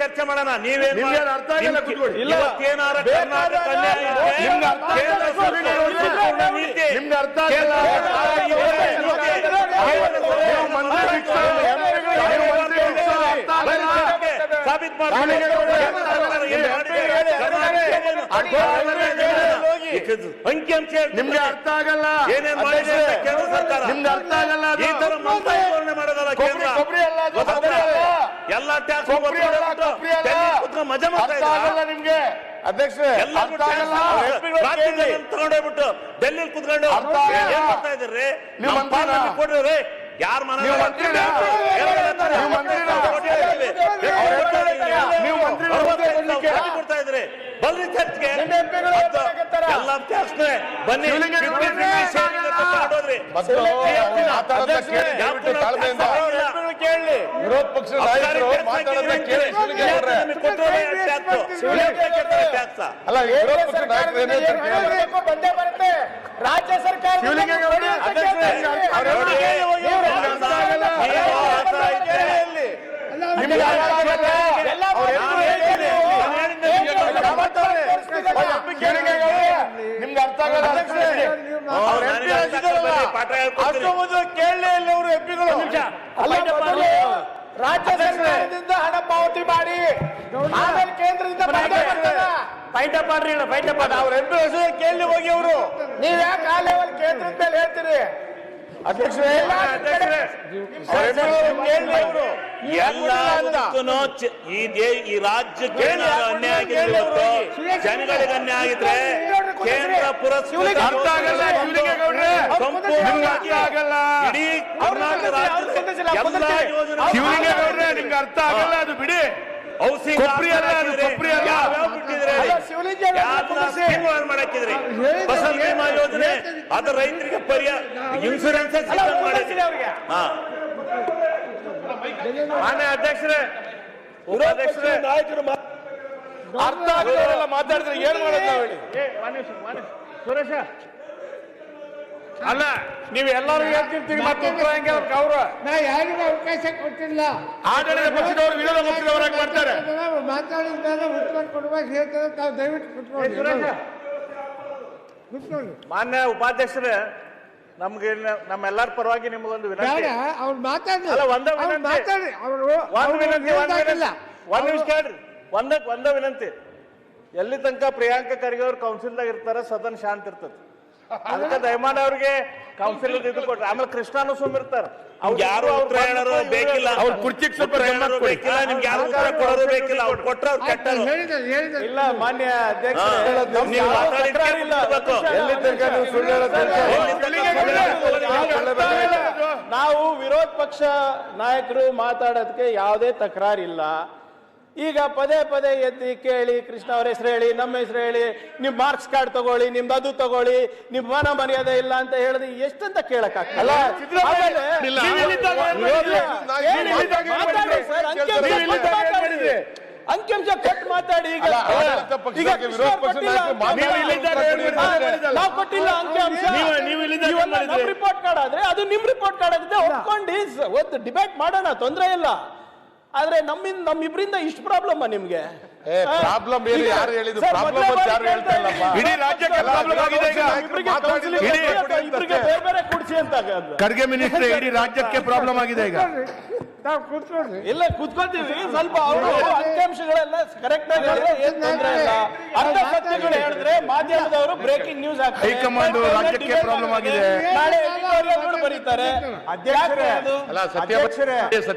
ಚರ್ಚೆ ಮಾಡೋಣ. ನೀವೇನ್ ಅರ್ಥ ಆಗಿಲ್ಲ, ಕೂತ್ಕೊಳ್ಳಿ. ಇವತ್ತೇನಾರ ಕರ್ನಾಟಕ ನಿಮ್ಗೆ ಅರ್ಥ ಆಗಿಲ್ಲ. ಸಾಬೀತ್ ಮಾಡಿ ಅಂಕಿಅಂಶ ನಿಮ್ಗೆ ಅರ್ಥ ಆಗಲ್ಲ. ಏನೇನ್ ಮಾಡಿದೆ ಕೇಂದ್ರ ಸರ್ಕಾರ ನಿಮ್ಗೆ ಅರ್ಥ ಆಗಲ್ಲ. ಈ ತರ ಮಂತ್ರಾಲೋಚನೆ ಮಾಡೋದಲ್ಲ ಕೇಂದ್ರ. ಎಲ್ಲ ಟ್ಯಾಕ್ಸ್ ಮಜಾ ಮಾಡ್ತಾ ಆಗಲ್ಲ ನಿಮ್ಗೆ ಅಧ್ಯಕ್ಷರೇ. ತಗೊಂಡೋಗ್ಬಿಟ್ಟು ಡೆಲ್ಲಿ ಕುತ್ಕೊಂಡು ಏನ್ ಮಾಡ್ತಾ ಇದ್ರಿ? ಕೊಡ್ರಿ ಯಾರ ಮನೆ ಕೊಡ್ತಾ ಇದ್ರಿ? ಬಲ್ರಿ ಚರ್ಚ್ಗೆ ಎಲ್ಲ ಟ್ಯಾಕ್ಸ್ ಬನ್ನಿ ಕೇಳಿ. ವಿರೋಧ ಪಕ್ಷದ ನಾಯಕರು ಮಾತಾಡೋದನ್ನ ಕೇಳಿ. ಅಲ್ಲ, ವಿರೋಧ ಪಕ್ಷದ ನಾಯಕರು ಬಂದೇ ಬರುತ್ತೆ. ರಾಜ್ಯ ಸರ್ಕಾರ ನಿಮ್ಗೆ ಅರ್ಥ ಆಗಲ್ಲ. ಕೇಳಲೇ ಇಲ್ಲ ಅವರು ಎಂಪಿಗಳು. ರಾಜ್ಯ ಸರ್ಕಾರದಿಂದ ಹಣ ಪಾವತಿ ಮಾಡಿ ಆಮೇಲೆ ಕೇಂದ್ರದಿಂದ ಫೈಟಪ್ ಮಾಡ್ರಿ. ಅವ್ರ ಎಂಪಿ ಕೇಳಿ ಹೋಗಿ ಅವರು. ನೀವ್ ಯಾಕೆ ಆ ಲೆವೆಲ್ ಕೇಂದ್ರದ ಮೇಲೆ ಹೇಳ್ತೀರಿ? ಅಧ್ಯಕ್ಷರೇ, ಈ ರಾಜ್ಯಕ್ಕೆ ಅನ್ಯಾಯ ಆಗಿದ್ರೆ, ಜನಗಳಿಗೆ ಅನ್ಯಾಯ ಆಗಿದ್ರೆ ಕೇಂದ್ರ ಪುರಸ್ಕೃತ ಇಡೀ ಕರ್ನಾಟಕ ರಾಜ್ಯದ ಎಲ್ಲ ಯೋಜನೆ ನಿಮ್ಗೆ ಅರ್ಥ ಆಗಲ್ಲ. ಅದು ಬಿಡಿ. ಹೌಸಿಂಗ್ ಮಾಡಾಕಿದ್ರಿ. ಫಸಲ್ ಬಿಮಾ ಯೋಜನೆ ಅದು ರೈತರಿಗೆ ಪರಿಹಾರ, ಇನ್ಸೂರೆನ್ಸ್ ಮಾನ್ಯ ಅಧ್ಯಕ್ಷರೇ, ಉಪಾಧ್ಯಕ್ಷರೇ, ನಾಯಕರು ಅರ್ಥ ಆಗಲ್ಲ ಮಾತಾಡಿದ್ರೆ ಏನ್ ಮಾಡೋದು ನಾವು ಹೇಳಿ? ಸುರೇಶ, ಅಲ್ಲ ನೀವು ಎಲ್ಲರೂ ಹೇಳ್ತಿರ್ತೀವಿ ಮತ್ತೆ ಉತ್ತರ ಹೆಂಗೆ ಅವ್ರ ನಾ ಯಾರಿಗೂ ಅವಕಾಶ ಕೊಟ್ಟಿಲ್ಲ. ಆಡಳಿತ ಪಕ್ಷದವರು ವಿರೋಧ ಪಕ್ಷದವರಾಗಿ ಮಾಡ್ತಾರೆ. ಮಾತಾಡಿದಾಗ ಉತ್ಕೊಂಡು ಕೊಡುವಾಗ ಹೇಳ್ತಾರೆ. ತಾವು ದಯವಿಟ್ಟು ಕುತ್ಕೊಳ್ಳಿ. ಮಾನ್ಯ ಉಪಾಧ್ಯಕ್ಷರೇ, ನಮ್ಗೆ ನಮ್ಮೆಲ್ಲರ ಪರವಾಗಿ ನಿಮಗೊಂದು ವಿನಂತಿ. ಅವ್ರು ಮಾತಾಡಿ ಮಾತಾಡಿ ಅವರು ಒಂದ್ ನಿಮಿಷ ಕೇಳ್ರಿ. ಒಂದ ವಿನಂತಿ. ಎಲ್ಲಿ ತನಕ ಪ್ರಿಯಾಂಕಾ ಖರ್ಗೆ ಅವ್ರು ಕೌನ್ಸಿಲ್ದಾಗ ಇರ್ತಾರೆ ಸದನ್ ಶಾಂತಿ ಇರ್ತದೆ. ಅದಕ್ಕೆ ದಯಮಾಡಿ ಅವ್ರಿಗೆ ಕೌನ್ಸಿಲ್ ಇದು ಕೊಟ್ರೆ ಆಮೇಲೆ ಕೃಷ್ಣಾನು ಸುಮ್ಮಿರ್ತಾರೆ. ಯಾರು ಉತ್ತರ ಹೇಳೋರು ಬೇಕಿಲ್ಲ, ಅವ್ರ ಕುರ್ಚಿಗೆ ಸ್ವಲ್ಪ ಬೇಕಿಲ್ಲ, ನಿಮ್ಗೆ ಯಾರು ಉತ್ತರ ಕೊಡೋರು ಬೇಕಿಲ್ಲ. ಅವ್ರು ಕೊಟ್ರೆ ಅವ್ರು ಕೆಟ್ಟರು. ಇಲ್ಲ ಮಾನ್ಯ ಅಧ್ಯಕ್ಷರೇ, ನಾವು ವಿರೋಧ ಪಕ್ಷ ನಾಯಕರು ಮಾತಾಡೋದಕ್ಕೆ ಯಾವುದೇ ತಕರಾರಿಲ್ಲ. ಈಗ ಪದೇ ಪದೇ ಎದ್ದಿ ಕೇಳಿ, ಕೃಷ್ಣ ಅವ್ರ ಹೆಸರು ಹೇಳಿ, ನಮ್ಮ ಹೆಸರು ಹೇಳಿ, ನಿಮ್ ಮಾರ್ಕ್ಸ್ ಕಾರ್ಡ್ ತಗೊಳ್ಳಿ, ನಿಮ್ದು ಅದು ತಗೊಳ್ಳಿ, ನಿಮ್ ಮಾನ ಮರ್ಯಾದೆ ಇಲ್ಲ ಅಂತ ಹೇಳಿದ್ರೆ ಎಷ್ಟಂತ ಕೇಳಕ್ಕಾಗಲ್ಲ. ಅಂಕಿಅಂಶ ಕಟ್ ಮಾತಾಡಿ. ಈಗ ನಾವು ಕೊಟ್ಟಿಲ್ಲ ಅಂಕಿಅಂಶ, ನಮ್ ರಿಪೋರ್ಟ್ ಕಾರ್ಡ್ ಆದ್ರೆ ಅದು ನಿಮ್ ರಿಪೋರ್ಟ್ ಕಾರ್ಡ್ ಆಗಿದೆ, ಒಪ್ಕೊಂಡು ಒಂದು ಡಿಬೇಟ್ ಮಾಡೋಣ, ತೊಂದರೆ ಇಲ್ಲ. ಆದ್ರೆ ನಮ್ಮಿಬ್ರಿಂದ ಇಷ್ಟು ಪ್ರಾಬ್ಲಮ್ ನಿಮ್ಗೆ? ಪ್ರಾಬ್ಲಮ್ ಯಾರು ಹೇಳಿದ್ರು? ಪ್ರಾಬ್ಲಮ್ ಯಾರು ಹೇಳ್ತಾ ಇಲ್ಲಪ್ಪ. ಇಡೀ ರಾಜ್ಯಕ್ಕೆ ಪ್ರಾಬ್ಲಮ್ ಆಗಿದೆ. ಇಬ್ಬರಿಗೆ ಬೇರೆ ಬೇರೆ ಕುಡ್ಸಿ ಅಂತ ಖರ್ಗೆ ಮಿನಿಸ್ಟರ್, ಇಡೀ ರಾಜ್ಯಕ್ಕೆ ಪ್ರಾಬ್ಲಮ್ ಆಗಿದೆ ಈಗ. ಇಲ್ಲ ಕೂತ್ಕೊಳ್ತೀವಿ ಸ್ವಲ್ಪ. ಅವರು ಅಂಕಿಅಂಶಗಳೆಲ್ಲ ಕರೆಕ್ಟ್ ಆಗಿ ಏನ್ ತೊಂದರೆ ಇಲ್ಲ. ಅರ್ಧ ಸತ್ಯಗಳು ಹೇಳಿದ್ರೆ ಮಾಧ್ಯಮದವರು ಬ್ರೇಕಿಂಗ್ ನ್ಯೂಸ್ ಹಾಕ್ತಾರೆ. ಹೈಕಮಾಂಡ್ ರಾಜ್ಯಕ್ಕೆ ಪ್ರಾಬ್ಲಮ್ ಆಗಿದೆ. ನಾಳೆ ಎಡಿಟೋರಿಯಲ್ ಬರೀತಾರೆ. ಅಧ್ಯಕ್ಷರೇ,